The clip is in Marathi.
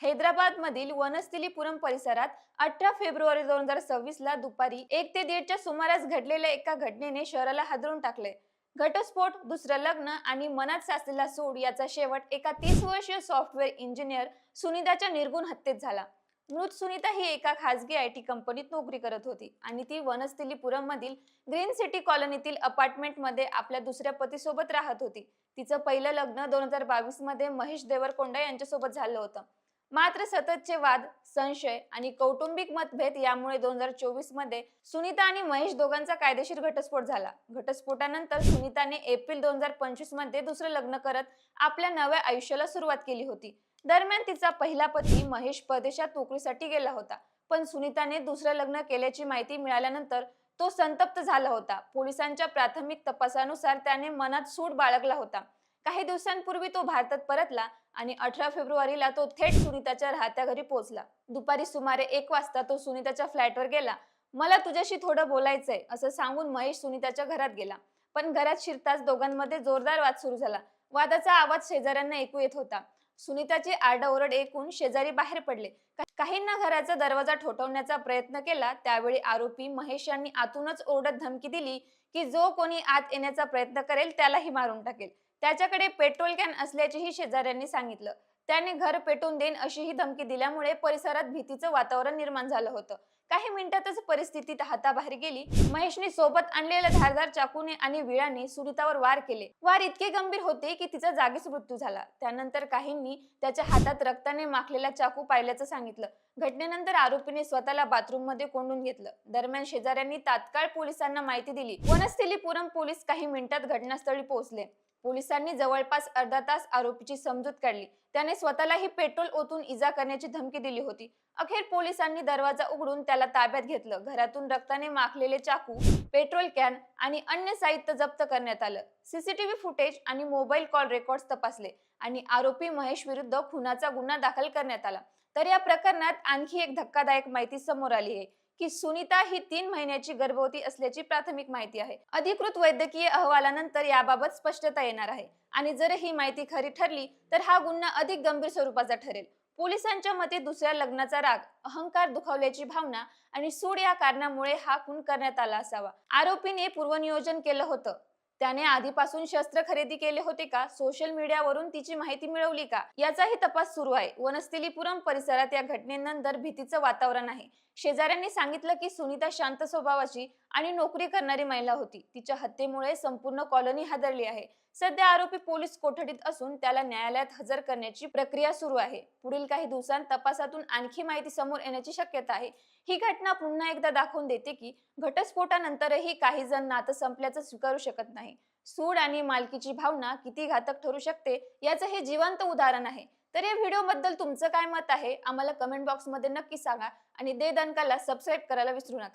हैदराबाद मधील वनस्थलीपुरम परिसरात 18 फेब्रुवारी 2026 ला दुपारी 1 ते 1:30च्या सुमारास घडलेल्या एका घटनेने शहराला हादरून टाकले. घटस्फोट, दुसरं लग्न आणि मनात साचलेला सूड याचा शेवट एका 30 वर्षीय सॉफ्टवेअर इंजिनियर सुनीताच्या निर्गुण हत्येत झाला. मृत सुनीता ही एका खासगी IT कंपनीत नोकरी करत होती आणि ती वनस्थलीपुरम मधील ग्रीन सिटी कॉलनीतील अपार्टमेंट मध्ये आपल्या दुसऱ्या पतीसोबत राहत होती. तिचं पहिलं लग्न 2022 मध्ये महेश देवरकोंडा यांच्यासोबत झालं होतं. मात्र सततचे वाद, संशय आणि कौटुंबिक मतभेद यामुळे 2024 मध्ये सुनीता आणि महेश दोघांचा कायदेशीर घटस्फोट झाला. घटस्फोटानंतर सुनीताने एप्रिल 2025 मध्ये दुसरं लग्न करत आपल्या नव्या आयुष्याला सुरुवात केली होती. दरम्यान तिचा पहिला पती महेश परदेशात नोकरीसाठी गेला होता, पण सुनीताने दुसरं लग्न केल्याची माहिती मिळाल्यानंतर तो संतप्त झाला होता. पोलिसांच्या प्राथमिक तपासानुसार त्याने मनात सूड बाळगला होता. काही दिवसांपूर्वी तो भारतात परतला आणि 18 फेब्रुवारीला तो थेट सुनीताच्या राहत्या घरी पोहोचला. दुपारी सुमारे 1 वाजता तो सुनीताच्या फ्लॅटवर गेला. मला तुझ्याशी थोडं बोलायचंय असं सांगून महेश सुनीताच्या घरात गेला. पण घरात शिरताच दोघांमध्ये जोरदार वाद सुरू झाला. वादाचा आवाज शेजाऱ्यांना ऐकू येत होता. सुनीताची आरडाओरड ऐकून शेजारी बाहेर पडले. काहींना घराचा दरवाजा ठोठावण्याचा प्रयत्न केला. त्यावेळी आरोपी महेश यांनी आतूनच ओरडत धमकी दिली की जो कोणी आत येण्याचा प्रयत्न करेल त्यालाही मारून टाकेल. त्याच्याकडे पेट्रोल कॅन असल्याचेही शेजाऱ्यांनी सांगितलं. त्याने घर पेटवून देईन अशीही धमकी दिल्यामुळे परिसरात भीतीचं वातावरण निर्माण झालं होतं. काही मिनिटातच परिस्थिती हाताबाहेर गेली. महेशने सोबत आणलेल्या धारदार चाकूने आणि विळाने सुनीतावर वार केले. वार इतके गंभीर होते की तिचा जागीच मृत्यू झाला. त्यानंतर काहींनी त्याच्या हातात रक्ताने माखलेला चाकू पाहिल्याचं सांगितलं. घटनेनंतर आरोपीने स्वतःला बाथरूम मध्ये कोंडून घेतलं. दरम्यान शेजाऱ्यांनी तात्काळ पोलिसांना माहिती दिली. वनस्थलीपुरम पोलीस काही मिनिटात घटनास्थळी पोहोचले. पोलिसांनी जवळपास अर्धा तास आरोपीची समजूत काढली. त्याने स्वतःलाही पेट्रोल ओतून इजा करण्याची धमकी दिली होती. अखेर पोलिसांनी दरवाजा उघडून त्याला ताब्यात घेतलं. घरातून रक्ताने माखलेले चाकू, पेट्रोल कॅन आणि अन्य साहित्य जप्त करण्यात आलं. CCTV फुटेज आणि मोबाईल कॉल रेकॉर्ड्स तपासले आणि आरोपी महेश विरुद्ध खुनाचा गुन्हा दाखल करण्यात आला. तर या प्रकरणात आणखी एक धक्कादायक माहिती समोर आली आहे की सुनीता ही 3 महिन्याची गर्भवती असल्याची प्राथमिक माहिती आहे. अधिकृत वैद्यकीय अहवालानंतर याबाबत स्पष्टता येणार आहे आणि जर ही माहिती खरी ठरली तर हा गुन्हा अधिक गंभीर स्वरूपाचा ठरेल. पोलिसांच्या मते दुसऱ्या लग्नाचा राग, अहंकार दुखावल्याची भावना आणि सूड या कारणामुळे हा खून करण्यात आला असावा. आरोपीने पूर्वनियोजन केलं होतं. त्याने आधीपासून शस्त्र खरेदी केले होते का? सोशल मीडियावरून तिची माहिती मिळवली का? याचाही तपास सुरू आहे. वनस्थलीपुरम परिसरात या घटनेनंतर भीतीचं वातावरण आहे. शेजाऱ्यांनी सांगितलं की सुनीता शांत स्वभावाची आणि नोकरी करणारी महिला होती. तिच्या हत्येमुळे संपूर्ण कॉलनी हादरली आहे. सध्या आरोपी पोलीस कोठडीत असून त्याला न्यायालयात हजर करण्याची प्रक्रिया सुरू आहे. पुढील काही दिवसांत तपासातून आणखी माहिती समोर येण्याची शक्यता आहे. ही घटना पुन्हा एकदा दाखवून देते की घटस्फोटानंतरही काही जण नातं संपल्याचं स्वीकारू शकत नाही. सूड आणि मालकीची भावना किती घातक ठरू शकते याचं हे जिवंत उदाहरण आहे. तर या व्हिडिओ बद्दल तुमचं काय मत आहे आम्हाला कमेंट बॉक्स मध्ये नक्की सांगा आणि दे दणकाला सबस्क्राईब करायला विसरू नका.